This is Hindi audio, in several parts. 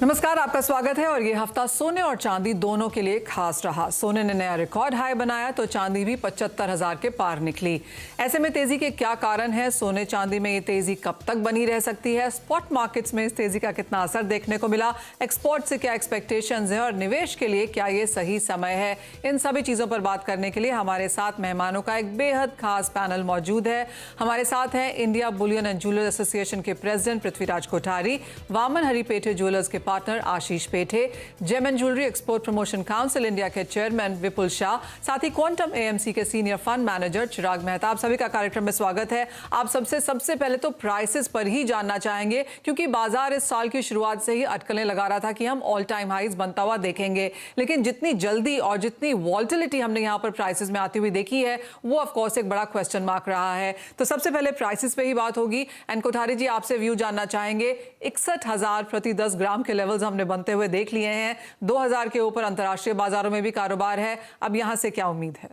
नमस्कार, आपका स्वागत है। और ये हफ्ता सोने और चांदी दोनों के लिए खास रहा। सोने ने नया रिकॉर्ड हाई बनाया तो चांदी भी 75,000 के पार निकली। ऐसे में तेजी के क्या कारण है? सोने चांदी में ये तेजी कब तक बनी रह सकती है? स्पॉट मार्केट्स में इस तेजी का कितना असर देखने को मिला? एक्सपोर्ट से क्या एक्सपेक्टेशंस हैं और निवेश के लिए क्या ये सही समय है? इन सभी चीजों पर बात करने के लिए हमारे साथ मेहमानों का एक बेहद खास पैनल मौजूद है। हमारे साथ हैं India bullion and jewellers association के प्रेसिडेंट पृथ्वीराज कोठारी, वामन हरिपेठे ज्वेलर्स के partner Ashish Pethe, gem and jewellery export promotion council India के चेयरमैन विपुल शाह, साथ ही क्वांटम एएमसी के senior fund manager Chirag Mehta. आप सभी का कार्यक्रम में स्वागत है। आप सबसे पहले तो प्राइसेस पर ही जानना चाहेंगे, क्योंकि बाजार इस साल की शुरुआत से ही अटकलें लगा रहा था कि हम ऑल टाइम हाईज बनता हुआ देखेंगे, लेकिन जितनी जल्दी और जितनी वॉल्टिलिटी हमने यहाँ पर प्राइसेस में आती हुई देखी है, वो ऑफकोर्स एक बड़ा क्वेश्चन मार्क रहा है। तो सबसे पहले प्राइसेस पे ही बात होगी। एंड कोठारी जी, आपसे व्यू जानना चाहेंगे। 61,000 प्रति 10 ग्राम के लेवल्स हमने बनते हुए देख लिए हैं। 2,000 के ऊपर अंतर्राष्ट्रीय बाजारों में भी कारोबार है। अब यहां से क्या उम्मीद है?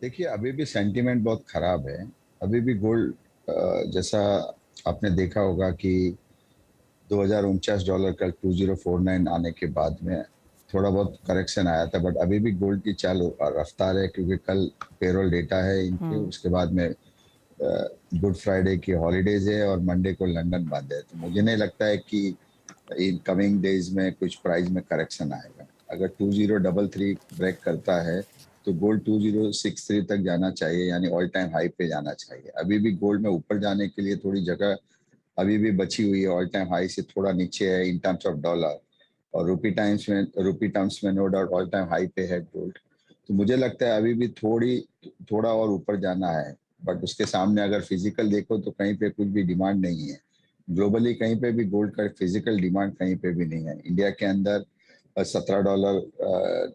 देखिए, अभी भी सेंटीमेंट बहुत खराब है। अभी भी गोल्ड जैसा आपने देखा होगा कि $2049 कल 2049 आने के बाद में थोड़ा बहुत करेक्शन आया था, बट अभी भी गोल्ड की चाल रफ्तार है, क्योंकि कल पेरोल डेटा है इनके, उसके बाद में गुड फ्राइडे की हॉलीडेज है और मंडे को लंदन बंद है। तो मुझे नहीं लगता है कि इन कमिंग डेज में कुछ प्राइस में करेक्शन आएगा। अगर 2033 ब्रेक करता है तो गोल्ड 2063 तक जाना चाहिए, यानी ऑल टाइम हाई पे जाना चाहिए। अभी भी गोल्ड में ऊपर जाने के लिए थोड़ी जगह अभी भी बची हुई है। ऑल टाइम हाई से थोड़ा नीचे है इन टर्म्स ऑफ डॉलर, और रूपी टर्म्स में no doubt all time high पे है गोल्ड। तो मुझे लगता है अभी भी थोड़ा और ऊपर जाना है, बट उसके सामने अगर फिजिकल देखो तो कहीं पे कुछ भी डिमांड नहीं है। ग्लोबली कहीं पे भी गोल्ड का फिजिकल डिमांड कहीं पे भी नहीं है। इंडिया के अंदर $17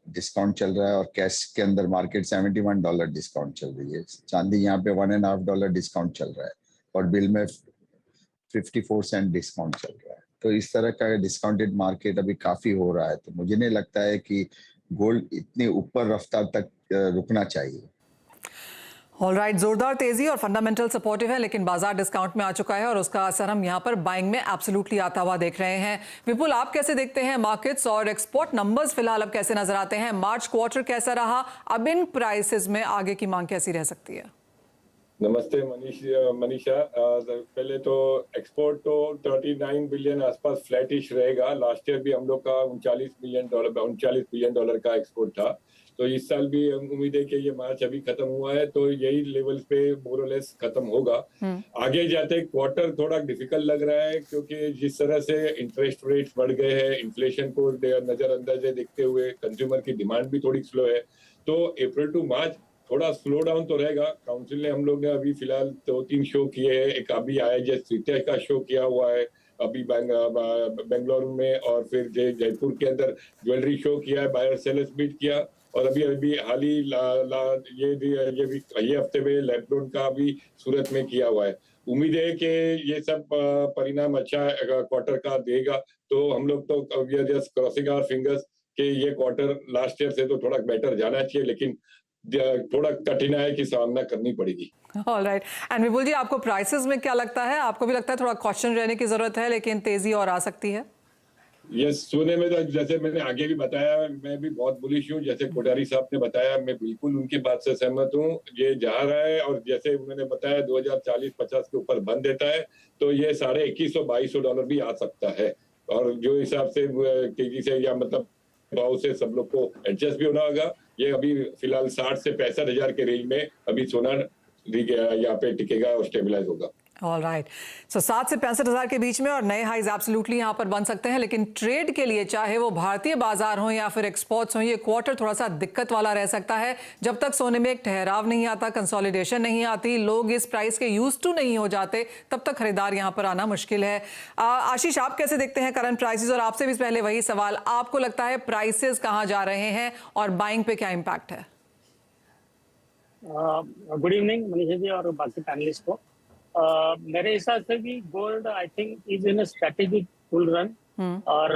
डिस्काउंट चल रहा है, और कैश के अंदर मार्केट $71 डिस्काउंट चल रही है। चांदी यहाँ पे $1.5 डिस्काउंट चल रहा है, और बिल में 54 सेंट डिस्काउंट चल रहा है। तो इस तरह का डिस्काउंटेड मार्केट अभी काफी हो रहा है। तो मुझे नहीं लगता है कि गोल्ड इतनी ऊपर रफ्तार तक रुकना चाहिए। ऑलराइट, जोरदार तेजी और फंडामेंटल सपोर्टिव है, लेकिन बाजार डिस्काउंट में आ चुका है और उसका असर हम यहाँ पर बाइंग में एब्सोल्युटली आता हुआ देख रहे हैं। विपुल, आप कैसे देखते हैं मार्केट्स और एक्सपोर्ट नंबर्स फिलहाल अब कैसे नजर आते हैं? मार्च क्वार्टर कैसा रहा? अब इन प्राइसेस में आगे की मांग कैसी रह सकती है? नमस्ते मनीषा। पहले तो एक्सपोर्ट तो 39 बिलियन आसपास फ्लैटिश रहेगा। लास्ट ईयर भी हम लोग का $39 बिलियन का एक्सपोर्ट था। तो इस साल भी उम्मीद है कि ये मार्च अभी खत्म हुआ है तो यही लेवल्स पे मोर और लेस खत्म होगा। आगे जाते क्वार्टर थोड़ा डिफिकल्ट लग रहा है, क्योंकि जिस तरह से इंटरेस्ट रेट्स बढ़ गए हैं, इन्फ्लेशन को नजरअंदाज देखते हुए कंज्यूमर की डिमांड भी थोड़ी स्लो है। तो अप्रैल टू मार्च थोड़ा स्लो डाउन तो रहेगा। काउंसिल ने हम लोग ने अभी फिलहाल 2-3 शो किए हैं। एक अभी IIJ तृतीय का शो किया हुआ है अभी बेंगलुरु में, और फिर जयपुर के अंदर ज्वेलरी शो किया है, बायर सेलर्स मीट किया, और अभी हाल ही ये हफ्ते में लैपटॉप का भी सूरत में किया हुआ है। उम्मीद है कि ये सब परिणाम अच्छा क्वार्टर का देगा। तो हम लोग तो we are just crossing our fingers कि ये क्वार्टर लास्ट ईयर से तो थोड़ा बेटर जाना चाहिए, लेकिन थोड़ा कठिनाई की सामना करनी पड़ेगी। ऑलराइट, एंड विपुल जी, आपको प्राइसेस में क्या लगता है? आपको भी लगता है थोड़ा कॉशन रहने की जरूरत है, लेकिन तेजी और आ सकती है? यस, सोने में तो जैसे मैंने आगे भी बताया, मैं भी बहुत बुलिश हूँ। जैसे कोठारी साहब ने बताया, मैं बिल्कुल उनकी बात से सहमत हूँ। ये जा रहा है, और जैसे उन्होंने बताया 2040-50 के ऊपर बंद देता है तो ये $2100-2200 भी आ सकता है। और जो हिसाब से तेजी से या मतलब भाव से सब लोग को एडजस्ट भी होना होगा। ये अभी फिलहाल 60 से 65,000 के रेंज में अभी सोना यहाँ पे टिकेगा और स्टेबलाइज होगा। ऑलराइट, सो 60 से 65,000 के बीच में और नए हाईज एब्सोल्युटली यहाँ पर बन सकते हैं, लेकिन ट्रेड के लिए चाहे वो भारतीय बाजार हो या फिर एक्सपोर्ट्स हो, ये क्वार्टर थोड़ा सा दिक्कत वाला रह सकता है। जब तक सोने में एक ठहराव नहीं आता, कंसोलिडेशन नहीं आती, लोग इस प्राइस के यूज टू नहीं हो जाते, तब तक खरीदार यहाँ पर आना मुश्किल है। आशीष, आप कैसे देखते हैं करंट प्राइसेस? और आपसे भी पहले वही सवाल, आपको लगता है प्राइसेस कहाँ जा रहे हैं और बाइंग पे क्या इम्पैक्ट है? गुड इवनिंग मनीषा जी और बाकी पैनलिस्ट को। मेरे हिसाब से भी gold I think is in strategic full run, और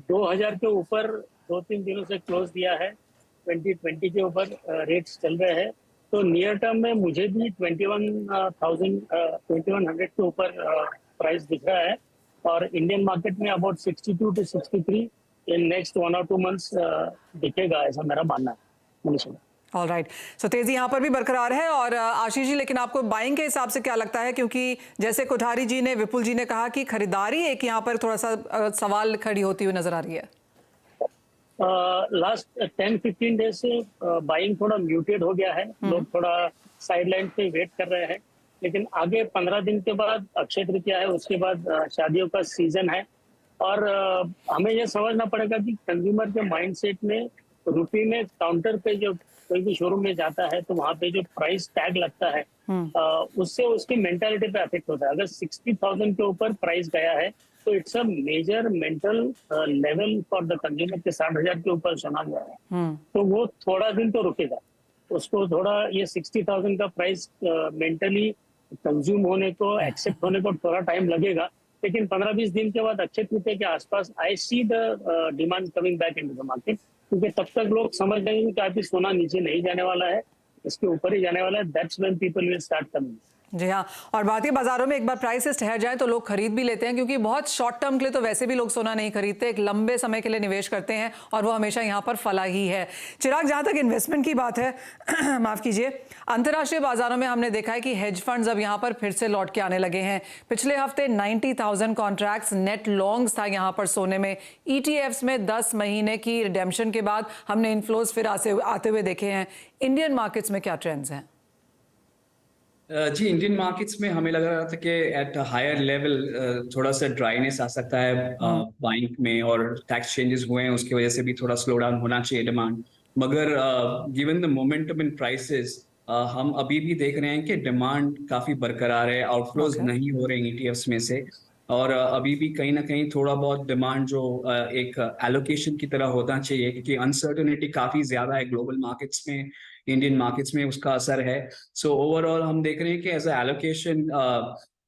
2000 के ऊपर 2-3 दिनों से क्लोज दिया है। 2020 के ऊपर रेट्स चल रहे हैं, तो नियर टर्म में मुझे भी 2100 के ऊपर प्राइस दिख रहा है, और इंडियन मार्केट में about 62 to 63 in next 1 or 2 months दिखेगा, ऐसा मेरा मानना है मनीषा। ऑल राइट, सो तेजी यहाँ पर भी बरकरार है। और आशीष जी, लेकिन आपको बाइंग के हिसाब से क्या लगता है, क्योंकि जैसे कोठारी जी ने, विपुल जी ने कहा कि खरीदारी एक यहाँ पर थोड़ा सा सवाल खड़ी होती हुई नजर आ रही है। लास्ट 10-15 डेज से बाइंग थोड़ा म्यूटेड हो गया है, लोग थोड़ा साइडलाइन पे वेट कर रहे हैं, लेकिन आगे 15 दिन के बाद अक्षय तृतीया है, उसके बाद शादियों का सीजन है, और हमें यह समझना पड़ेगा कि कंज्यूमर के माइंडसेट में रुपये में काउंटर पे जो कोई भी शोरूम में जाता है तो वहाँ पे जो प्राइस टैग लगता है उससे उसकी मेंटालिटी पे अफेक्ट होता है। अगर 60,000 के ऊपर प्राइस गया है तो it's a major mental level for the consumer के 60,000 के ऊपर सुना गया है, तो वो थोड़ा दिन तो रुकेगा, उसको थोड़ा ये 60,000 का प्राइस मेंटली कंज्यूम होने को, एक्सेप्ट होने को थोड़ा टाइम लगेगा। लेकिन 15-20 दिन के बाद अक्षय तृतीया के आसपास I see the demand coming back in the market, क्योंकि तब तक लोग समझ जाएंगे कि अभी सोना नीचे नहीं जाने वाला है, इसके ऊपर ही जाने वाला है। That's when people will start coming. जी हाँ, और भारतीय बाजारों में एक बार प्राइसेस ठहर जाएं तो लोग खरीद भी लेते हैं, क्योंकि बहुत शॉर्ट टर्म के लिए तो वैसे भी लोग सोना नहीं खरीदते, एक लंबे समय के लिए निवेश करते हैं और वो हमेशा यहाँ पर फला ही है। चिराग, जहाँ तक इन्वेस्टमेंट की बात है माफ कीजिए, अंतर्राष्ट्रीय बाजारों में हमने देखा है कि हेज फंड्स अब यहाँ पर फिर से लौट के आने लगे हैं। पिछले हफ्ते 90,000 कॉन्ट्रैक्ट्स नेट लॉन्ग्स था यहाँ पर सोने में। ETFs में 10 महीने की रिडेम्पशन के बाद हमने इनफ्लोज फिर आते हुए देखे हैं। इंडियन मार्केट्स में क्या ट्रेंड्स हैं? जी, इंडियन मार्केट्स में हमें लग रहा था कि एट हायर लेवल थोड़ा सा ड्राइनेस आ सकता है बाइंग में, और टैक्स चेंजेस हुए हैं उसकी वजह से भी थोड़ा स्लो डाउन होना चाहिए डिमांड। मगर given the momentum in prices हम अभी भी देख रहे हैं कि डिमांड काफी बरकरार है, आउटफ्लोज नहीं हो रहे ETFs में से, और अभी भी कहीं ना कहीं थोड़ा बहुत डिमांड जो एक एलोकेशन की तरह होना चाहिए, क्योंकि अनसर्टेनिटी काफी ज्यादा है ग्लोबल मार्केट्स में, इंडियन मार्केट्स में उसका असर है। सो ओवरऑल हम देख रहे हैं कि एज अ एलोकेशन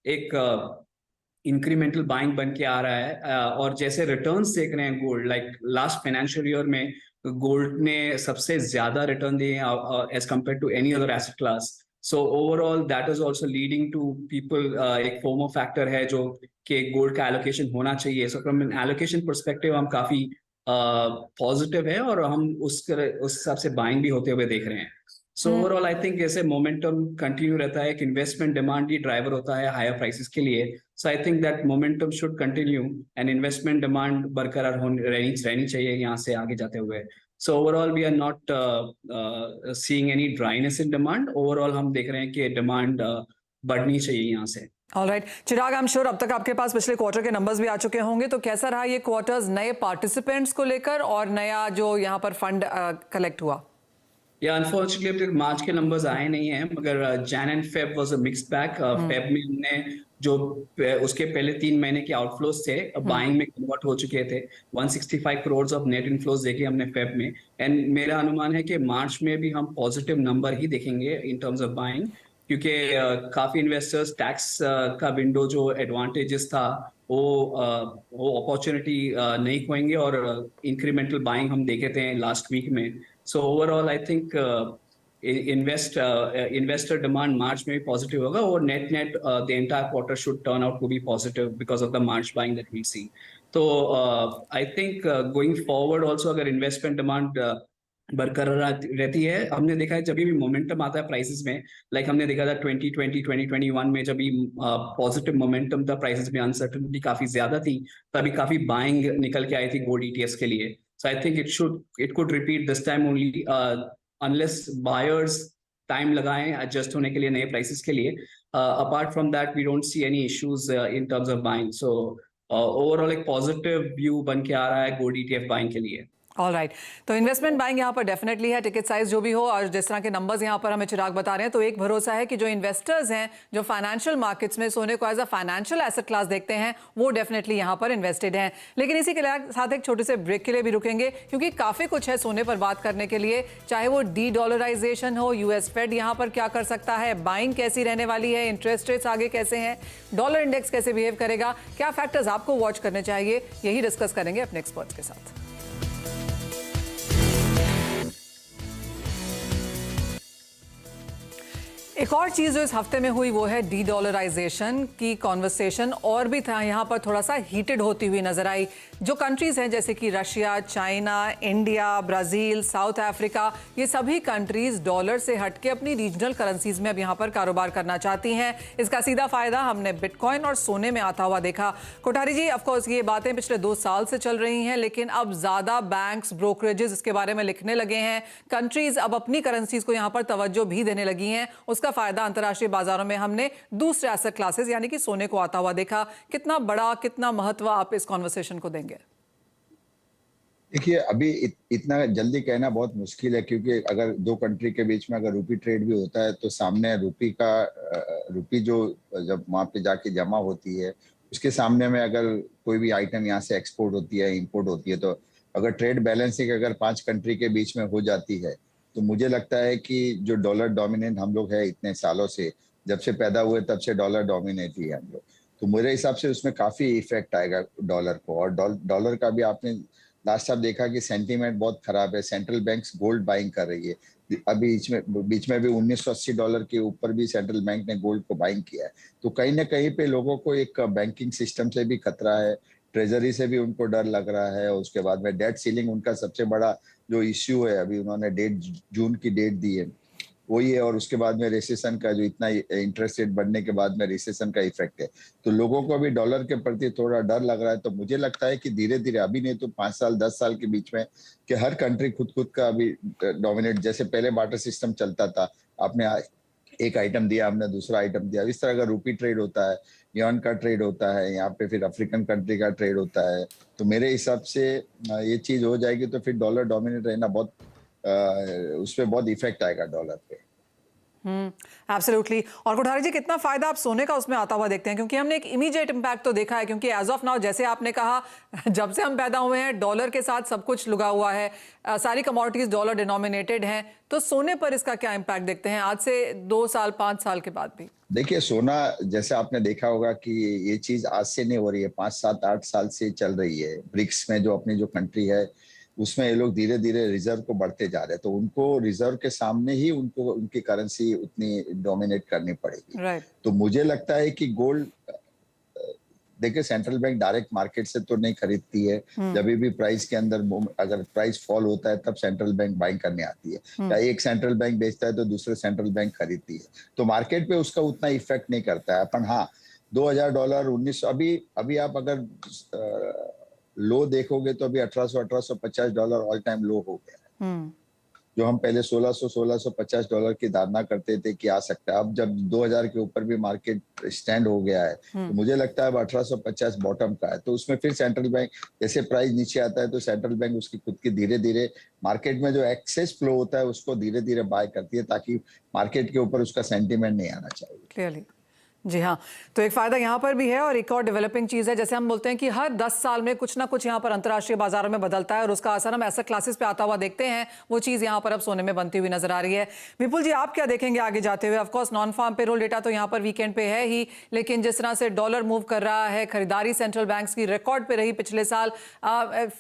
एक इंक्रीमेंटल बाइंग बन के आ रहा है, और जैसे रिटर्न्स देख रहे हैं gold, like last financial year में गोल्ड ने सबसे ज्यादा रिटर्न दिए as compared to any other asset class. So overall that is also leading to people, एक फोमो फैक्टर है जो कि गोल्ड का एलोकेशन होना चाहिए। So from an allocation perspective हम काफी पॉजिटिव है, और हम उस हिसाब से बाइंग भी होते हुए देख रहे हैं। सो ओवरऑल आई थिंक ऐसे मोमेंटम कंटिन्यू रहता है कि इन्वेस्टमेंट डिमांड ही ड्राइवर होता है हायर प्राइसेस के लिए। So I think that momentum should continue and investment demand बरकरार रहनी चाहिए यहाँ से आगे जाते हुए। So overall we are not seeing any dryness in demand. Overall हम देख रहे हैं कि डिमांड बढ़नी चाहिए यहाँ से। Alright, Chirag, I am sure अब तक आपके पास पिछले क्वार्टर के नंबर्स भी आ चुके होंगे, तो कैसा रहा ये क्वार्टर्स नए पार्टिसिपेंट्स को लेकर और नया जो यहाँ पर फंड कलेक्ट हुआ? या अनफॉर्चुनेटली मार्च के नंबर्स आए नहीं हैं, मगर Jain and Feb was a mixed bag. Feb में हमने जो उसके पहले 3 महीने के आउटफ्लोज थे बाइंग में कन्वर्ट हो चुके थे। 165 करोड़ ऑफ नेट इनफ्लोज देखे हमने फेब में, एंड मेरा अनुमान है कि मार्च में भी हम पॉजिटिव नंबर ही देखेंगे इन टर्म्स ऑफ बाइंग, क्योंकि काफी इन्वेस्टर्स टैक्स का विंडो जो एडवांटेजेस था वो अपॉर्चुनिटी नहीं खोएंगे, और इंक्रीमेंटल बाइंग हम देखे थे लास्ट वीक में। So overall I think investor demand March में भी पॉजिटिव होगा, और net the entire quarter should turn out to be positive because of the March buying that we see. तो I think going forward also अगर इन्वेस्टमेंट डिमांड बरकरार रहती है, हमने देखा है जब भी मोमेंटम आता है प्राइसेस में, लाइक हमने देखा था 2020 2021 में जब भी पॉजिटिव मोमेंटम था प्राइसेस में, अनसर्टेनिटी काफी ज्यादा थी, तभी काफी बाइंग निकल के आई थी गोल्ड ETFs के लिए। So I think it could repeat this time only, unless buyers time लगाएं एडजस्ट होने के लिए नए प्राइसेस के लिए। Apart from that we don't see any issues in terms of buying. So overall एक पॉजिटिव व्यू बन के आ रहा है गोल्ड ETF बाइंग के लिए। ऑलराइट, तो इन्वेस्टमेंट बाइंग यहाँ पर डेफिनेटली है, टिकट साइज जो भी हो, और जिस तरह के नंबर्स यहाँ पर हमें चिराग बता रहे हैं, तो एक भरोसा है कि जो इन्वेस्टर्स हैं जो फाइनेंशियल मार्केट्स में सोने को as a financial asset class देखते हैं वो डेफिनेटली यहाँ पर इन्वेस्टेड हैं। लेकिन इसी के साथ एक छोटे से ब्रेक के लिए भी रुकेंगे, क्योंकि काफ़ी कुछ है सोने पर बात करने के लिए, चाहे वो डी-डॉलराइजेशन हो, US फेड यहाँ पर क्या कर सकता है, बाइंग कैसी रहने वाली है, इंटरेस्ट रेट्स आगे कैसे हैं, डॉलर इंडेक्स कैसे बिहेव करेगा, क्या फैक्टर्स आपको वॉच करने चाहिए, यही डिस्कस करेंगे अपने एक्सपर्ट्स के साथ। एक और चीज़ जो इस हफ्ते में हुई वो है डी डॉलराइजेशन की कॉन्वर्सेशन और भी था यहाँ पर थोड़ा सा हीटेड होती हुई नजर आई। जो कंट्रीज़ हैं जैसे कि Russia, China, India, Brazil, south Africa, ये सभी कंट्रीज़ डॉलर से हटके अपनी रीजनल करेंसीज में अब यहाँ पर कारोबार करना चाहती हैं। इसका सीधा फायदा हमने बिटकॉइन और सोने में आता हुआ देखा। कोठारी जी, ऑफकोर्स ये बातें पिछले 2 साल से चल रही हैं, लेकिन अब ज़्यादा बैंक्स, ब्रोकरेजेस इसके बारे में लिखने लगे हैं। कंट्रीज़ अब अपनी करेंसीज को यहाँ पर तवज्जो भी देने लगी हैं। उसका फायदा अंतर्राष्ट्रीय बाजारों में हमने दूसरे एसेट क्लासेस यानी कि सोने को आता हुआ देखा। कितना बड़ा, कितना महत्व आप इस कॉन्वर्सेशन को देंगे? देखिए, अभी इतना जल्दी कहना बहुत मुश्किल है, क्योंकि अगर दो कंट्री के बीच में अगर रूपी ट्रेड भी होता है तो सामने रूपी जो जब वहां पे जाके जमा होती है उसके सामने में अगर कोई भी आइटम यहाँ से एक्सपोर्ट होती है, इंपोर्ट होती है, तो अगर ट्रेड बैलेंसिंग अगर 5 कंट्री के बीच में हो जाती है तो मुझे लगता है कि जो डॉलर डोमिनेंट हम लोग है इतने सालों से, जब से पैदा हुए तब से डॉलर डोमिनेट ही है हम लोग, तो मेरे हिसाब से उसमें काफी इफेक्ट आएगा डॉलर को। और डॉलर का भी आपने लास्ट टाइम देखा कि सेंटीमेंट बहुत खराब है। सेंट्रल बैंक्स गोल्ड बाइंग कर रही है। अभी बीच में भी $1980 के ऊपर भी सेंट्रल बैंक ने गोल्ड को बाइंग किया है। तो कहीं ना कहीं पे लोगों को एक बैंकिंग सिस्टम से भी खतरा है, ट्रेजरी से भी उनको डर लग रहा है। उसके बाद में डेट सीलिंग उनका सबसे बड़ा जो इश्यू है, अभी उन्होंने जून की डेट दी है वही है। और उसके बाद में रिसेशन का जो इतना इंटरेस्ट रेट बढ़ने के बाद में रिसेशन का इफेक्ट है, तो लोगों को अभी डॉलर के प्रति थोड़ा डर लग रहा है। तो मुझे लगता है कि धीरे धीरे, अभी नहीं तो 5 साल 10 साल के बीच में, कि हर कंट्री खुद का अभी डोमिनेट, जैसे पहले बार्टर सिस्टम चलता था, आपने एक आइटम दिया, हमने दूसरा आइटम दिया, इस तरह का रूपी ट्रेड होता है, यॉन का ट्रेड होता है, यहाँ पे फिर अफ्रीकन कंट्री का ट्रेड होता है। तो मेरे हिसाब से ये चीज हो जाएगी तो फिर डॉलर डोमिनेट रहना बहुत उस पर बहुत इफेक्ट आएगा डॉलर पे। एब्सोल्युटली। और कोठारी जी, कितना फायदा आप सोने का उसमें आता हुआ देखते हैं? क्योंकि हमने एक इमीडिएट इम्पैक्ट तो देखा है, क्योंकि एज ऑफ नाउ जैसे आपने कहा, जब से हम पैदा हुए हैं डॉलर के साथ सब कुछ लुगा हुआ है, सारी कमोडिटीज डॉलर डिनोमिनेटेड हैं। तो सोने पर इसका क्या इम्पैक्ट देखते हैं आज से 2 साल 5 साल के बाद भी? देखिए, सोना जैसे आपने देखा होगा कि ये चीज आज से नहीं हो रही है, 5 7 8 साल से चल रही है। ब्रिक्स में जो अपनी जो कंट्री है उसमें ये लोग धीरे धीरे रिजर्व को बढ़ते जा रहे हैं, तो उनको रिजर्व के सामने ही उनको उनकी करेंसी उतनी डोमिनेट करनी पड़ेगी। राइट। तो मुझे लगता है कि गोल्ड, देखिए, सेंट्रल बैंक डायरेक्ट मार्केट से तो नहीं खरीदती है। जब भी प्राइस के अंदर अगर प्राइस फॉल होता है तब सेंट्रल बैंक बाइंग करने आती है, या एक सेंट्रल बैंक बेचता है तो दूसरे सेंट्रल बैंक खरीदती है। तो मार्केट पे उसका उतना इफेक्ट नहीं करता है। अपन हाँ, $2000 1900, अभी आप अगर लो देखोगे तो अभी $1850 ऑल टाइम लो हो गया है। जो हम पहले $1650 की धारणा करते थे कि आ सकता है, अब जब 2000 के ऊपर भी मार्केट स्टैंड हो गया है, तो मुझे लगता है अब 1850 बॉटम का है। तो उसमें फिर सेंट्रल बैंक, जैसे प्राइस नीचे आता है तो सेंट्रल बैंक उसकी खुद की धीरे धीरे मार्केट में जो एक्सेस फ्लो होता है उसको धीरे धीरे बाय करती है, ताकि मार्केट के ऊपर उसका सेंटीमेंट नहीं आना चाहिए। क्लियरली। जी हाँ, तो एक फायदा यहाँ पर भी है। और एक और डेवलपिंग चीज़ है, जैसे हम बोलते हैं कि हर 10 साल में कुछ ना कुछ यहाँ पर अंतर्राष्ट्रीय बाजारों में बदलता है और उसका असर हम ऐसे क्लासेस पे आता हुआ देखते हैं। वो चीज़ यहाँ पर अब सोने में बनती हुई नजर आ रही है। विपुल जी, आप क्या देखेंगे आगे जाते हुए? Of course non farm payroll data तो यहाँ पर वीकेंड पे है ही, लेकिन जिस तरह से डॉलर मूव कर रहा है, खरीदारी सेंट्रल बैंक्स की रिकॉर्ड पे रही पिछले साल,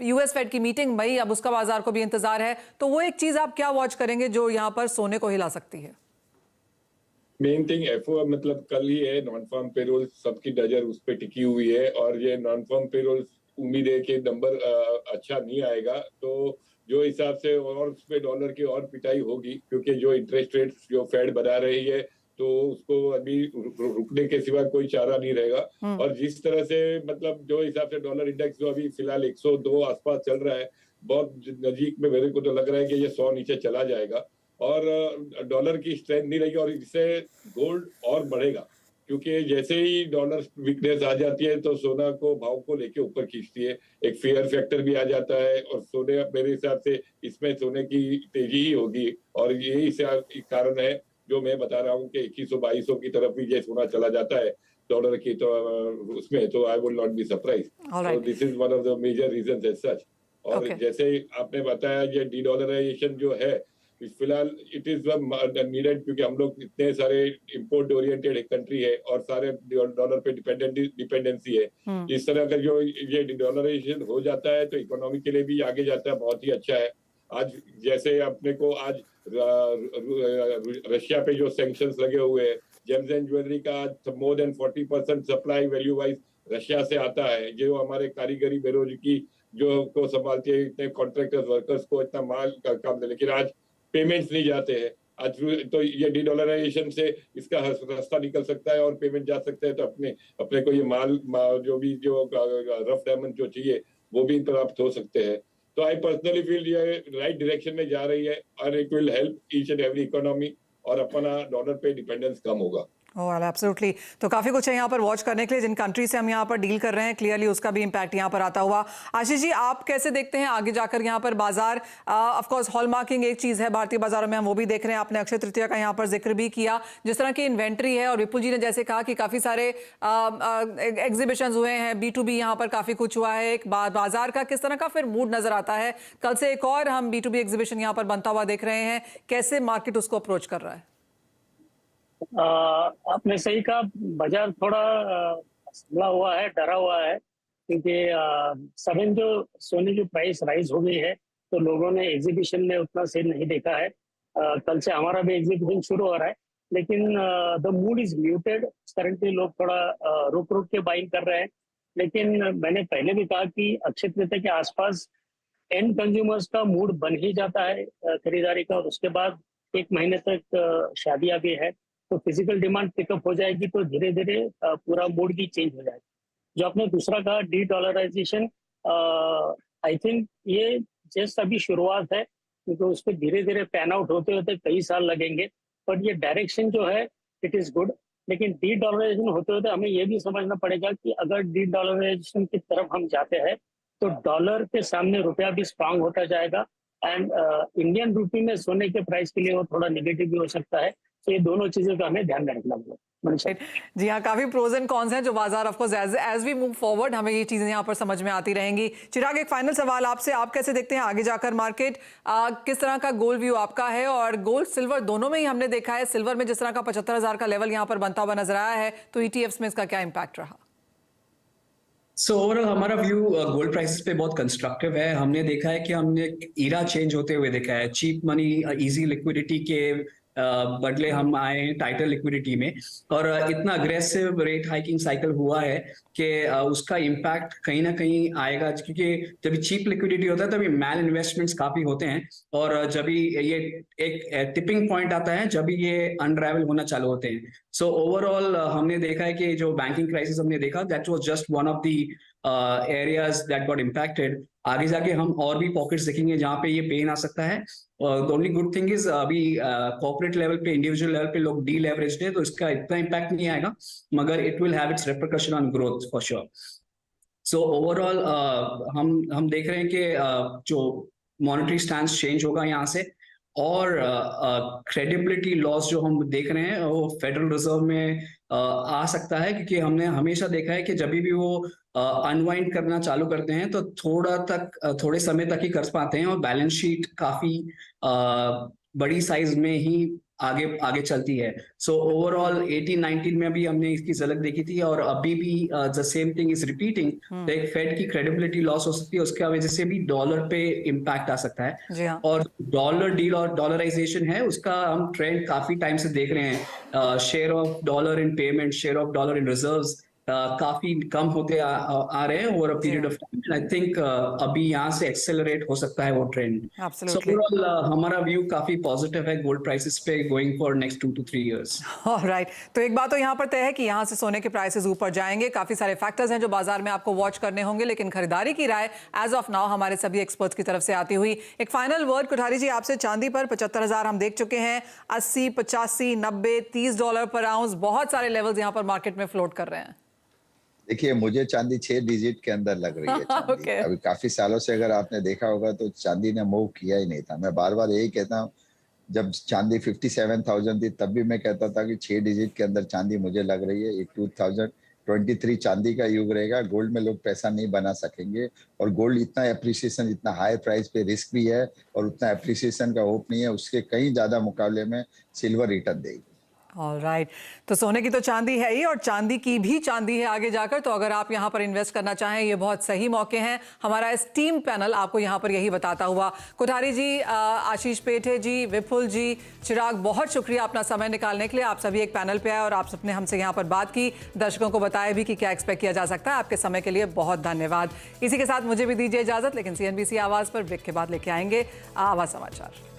US फेड की मीटिंग मई, अब उसका बाजार को भी इंतजार है। तो वो एक चीज़ आप क्या वॉच करेंगे जो यहाँ पर सोने को हिला सकती है? मेन थिंग एफओ मतलब कल ही है, नॉन फार्म पेरोल सबकी नजर उस पर टिकी हुई है, और ये नॉन फार्म पेरोल उम्मीद है कि नंबर अच्छा नहीं आएगा, तो जो हिसाब से और उस पे डॉलर की और पिटाई होगी, क्योंकि जो इंटरेस्ट रेट जो फेड बढ़ा रही है तो उसको अभी रुकने के सिवा कोई चारा नहीं रहेगा। और जिस तरह से मतलब जो हिसाब से डॉलर इंडेक्स जो अभी फिलहाल 102 आसपास चल रहा है, बहुत नजीक में मेरे को तो लग रहा है कि ये 100 नीचे चला जाएगा और डॉलर की स्ट्रेंथ नहीं रहेगी, और इससे गोल्ड और बढ़ेगा, क्योंकि जैसे ही डॉलर वीकनेस आ जाती है तो सोना को भाव को लेके ऊपर खींचती है, एक फेयर फैक्टर भी आ जाता है, और सोने मेरे हिसाब से इसमें सोने की तेजी ही होगी। और यही कारण है जो मैं बता रहा हूँ कि 2100-2200 की तरफ भी ये सोना चला जाता है डॉलर की, तो उसमें तो I would not be surprise. So this is one of the major reasons as such. और जैसे आपने बताया, ये डी डॉलराइजेशन जो है फिलहाल इट इज नीडेड, क्योंकि हम लोग इतने सारे इंपोर्ट ओरिएंटेड कंट्री है और सारे डॉलर पे डिपेंडेंसी है। इस तरह का जो ये डॉलराइजेशन हो जाता है तो इकोनॉमी के लिए भी आगे जाता है बहुत ही अच्छा है। आज जैसे अपने को आज रशिया पे जो सैंक्शंस लगे हुए हैं, जेम्स एंड ज्वेलरी का आज more than 40% supply value wise Russia से आता है, जो हमारे कारीगरी बेरोजगारी जो को संभालती है, इतने कॉन्ट्रैक्टर्स वर्कर्स को इतना माल का काम है, लेकिन आज पेमेंट्स नहीं जाते हैं। आज तो ये डीडॉलराइजेशन से इसका रास्ता निकल सकता है और पेमेंट जा सकता है, तो अपने को ये माल जो भी जो रफ डायमंड जो चाहिए वो भी प्राप्त हो सकते हैं। तो आई पर्सनली फील ये राइट डायरेक्शन में जा रही है और it will help each and every economy और अपना डॉलर पे डिपेंडेंस कम होगा। ओह एब्सोल्युटली। तो काफी कुछ है यहाँ पर वॉच करने के लिए, जिन कंट्री से हम यहाँ पर डील कर रहे हैं क्लियरली उसका भी इम्पैक्ट यहाँ पर आता हुआ। आशीष जी, आप कैसे देखते हैं आगे जाकर यहाँ पर बाजार? ऑफ कोर्स हॉलमार्किंग एक चीज है भारतीय बाजारों में, हम वो भी देख रहे हैं। आपने अक्षय तृतीया का यहाँ पर जिक्र भी किया, जिस तरह की इन्वेंट्री है, और विपुल जी ने जैसे कहा कि काफी सारे एग्जीबिशन हुए हैं, B2B यहाँ पर काफी कुछ हुआ है। एक बाजार का किस तरह का फिर मूड नजर आता है? कल से एक और हम B2B एग्जीबिशन यहाँ पर बनता हुआ देख रहे हैं, कैसे मार्केट उसको अप्रोच कर रहा है? आपने सही कहा, बाजार थोड़ा संभला हुआ है, डरा हुआ है, क्योंकि सडन जो सोने की प्राइस राइज हो गई है तो लोगों ने एग्जीबिशन में उतना सेल नहीं देखा है। कल से हमारा भी एग्जीबिशन शुरू हो रहा है, लेकिन the mood is muted currently. लोग थोड़ा रुक रुक के बाइंग कर रहे हैं, लेकिन मैंने पहले भी कहा कि अक्षय तृतीया के आसपास एंड कंज्यूमर्स का मूड बन ही जाता है खरीदारी का, और उसके बाद एक महीने तक शादियां भी है, तो फिजिकल डिमांड पिकअप हो जाएगी, तो धीरे धीरे पूरा मूड भी चेंज हो जाएगा। जो आपने दूसरा कहा डी डॉलराइजेशन, आई थिंक ये जस्ट अभी शुरुआत है, क्योंकि उस पर धीरे धीरे पैन आउट होते होते कई साल लगेंगे, बट ये डायरेक्शन जो है इट इज गुड। लेकिन डी डॉलराइजेशन होते होते हमें ये भी समझना पड़ेगा कि अगर डी डॉलराइजेशन की तरफ हम जाते हैं तो डॉलर के सामने रुपया भी स्ट्रांग होता जाएगा, एंड इंडियन रूपी में सोने के प्राइस के लिए वो थोड़ा निगेटिव भी हो सकता है। तो ये दोनों चीजों का हमें ध्यान में रखना होगा। जी हाँ, काफी प्रोज एंड कॉन्स हैं जो बाजार, of course as we move forward हमें ये चीजें यहाँ पर समझ में आती रहेंगी। चिराग, एक फाइनल सवाल आपसे, आप कैसे देखते हैं आगे जाकर मार्केट? किस तरह का गोल्ड व्यू आपका है? और गोल्ड सिल्वर दोनों में ही हमने देखा है, सिल्वर में जिस तरह का 75,000 का लेवल यहाँ पर बनता हुआ नजर आया है, तो ETFs में इसका क्या इम्पैक्ट रहा? ओवरऑल हमारा व्यू गोल्ड प्राइसेस पे बहुत कंस्ट्रक्टिव है। हमने देखा है कि हमने एक ईरा चेंज होते हुए देखा है। चीप मनी, इजी लिक्विडिटी के बदले हम आए टाइटर लिक्विडिटी में, और इतना अग्रेसिव रेट हाइकिंग साइकिल हुआ है कि उसका इम्पैक्ट कहीं ना कहीं आएगा, क्योंकि जब चीप लिक्विडिटी होता है तभी मैल इन्वेस्टमेंट्स काफी होते हैं, और जब ये एक टिपिंग पॉइंट आता है जब ये अनराइवल होना चालू होते हैं। सो ओवरऑल हमने देखा है कि जो बैंकिंग क्राइसिस हमने देखा, that was just one of the areas that got impacted. आगे जाके हम और भी पॉकेट्स देखेंगे जहाँ पे ये पेन आ सकता है। The only good thing is अभी कॉर्पोरेट लेवल पे, इंडिविजुअल लेवल पे लोग डी लेवरेज्ड है, तो इसका इतना इम्पैक्ट नहीं आएगा, मगर it will have it's repercussion on growth for sure. So overall हम देख रहे हैं कि जो मॉनेटरी स्टैंस चेंज होगा यहाँ से, और क्रेडिबिलिटी लॉस जो हम देख रहे हैं वो फेडरल रिजर्व में आ सकता है, क्योंकि हमने हमेशा देखा है कि जब भी वो अनवाइंड करना चालू करते हैं तो थोड़े समय तक ही कर पाते हैं, और बैलेंस शीट काफी बड़ी साइज में ही आगे चलती है। सो ओवरऑल 18-19 में भी हमने इसकी झलक देखी थी, और अभी भी the same thing is repeating. तो एक फेड की क्रेडिबिलिटी लॉस हो सकती है, उसके वजह से भी डॉलर पे इम्पैक्ट आ सकता है। और डॉलर डील और डॉलराइजेशन है, उसका हम ट्रेंड काफी टाइम से देख रहे हैं। Share of dollar in payment, share of dollar in reserves काफी कम होते आ रहे हैं over a period of time. I think अभी यहाँ से एक्सेलरेट हो सकता है वो ट्रेंड। सो ओवरऑल हमारा व्यू काफी पॉजिटिव है गोल्ड प्राइसेस पे going for next 2 to 3 years। Alright, तो एक बात तो यहाँ पर तय है कि यहाँ से सोने के प्राइसेस ऊपर जाएंगे। काफी सारे फैक्टर्स हैं जो बाजार में आपको वॉच करने होंगे, लेकिन खरीदारी की राय एज ऑफ नाउ हमारे सभी एक्सपर्ट्स की तरफ से आती हुई। एक फाइनल वर्ड कोठारी जी आपसे, चांदी पर 75,000 हम देख चुके हैं, 80, 85, 90, $30 पर आउंस, बहुत सारे लेवल्स यहाँ पर मार्केट में फ्लोट कर रहे हैं। देखिए, मुझे चांदी 6 डिजिट के अंदर लग रही है चांदी। Okay. अभी काफी सालों से अगर आपने देखा होगा तो चांदी ने मूव किया ही नहीं था। मैं बार बार यही कहता हूँ, जब चांदी 57,000 थी तब भी मैं कहता था कि 6 डिजिट के अंदर चांदी मुझे लग रही है। एक 2023 चांदी का युग रहेगा। गोल्ड में लोग पैसा नहीं बना सकेंगे, और गोल्ड इतना एप्रिसिएशन, इतना हाई प्राइस पे रिस्क भी है, और उतना एप्रिसिएशन का होप नहीं है। उसके कहीं ज्यादा मुकाबले में सिल्वर रिटर्न देगी। ऑलराइट, तो सोने की तो चांदी है ही और चांदी की भी चांदी है आगे जाकर। तो अगर आप यहाँ पर इन्वेस्ट करना चाहें, ये बहुत सही मौके हैं। हमारा टीम पैनल आपको यहाँ पर यही बताता हुआ। कोठारी जी, आशीष पेठे जी, विपुल जी, चिराग, बहुत शुक्रिया अपना समय निकालने के लिए। आप सभी एक पैनल पे आए और आप सबने हमसे यहाँ पर बात की, दर्शकों को बताया भी कि क्या एक्सपेक्ट किया जा सकता है। आपके समय के लिए बहुत धन्यवाद। इसी के साथ मुझे भी दीजिए इजाजत, लेकिन CNBC आवाज़ पर ब्रेक के बाद लेके आएंगे आवाज़ समाचार।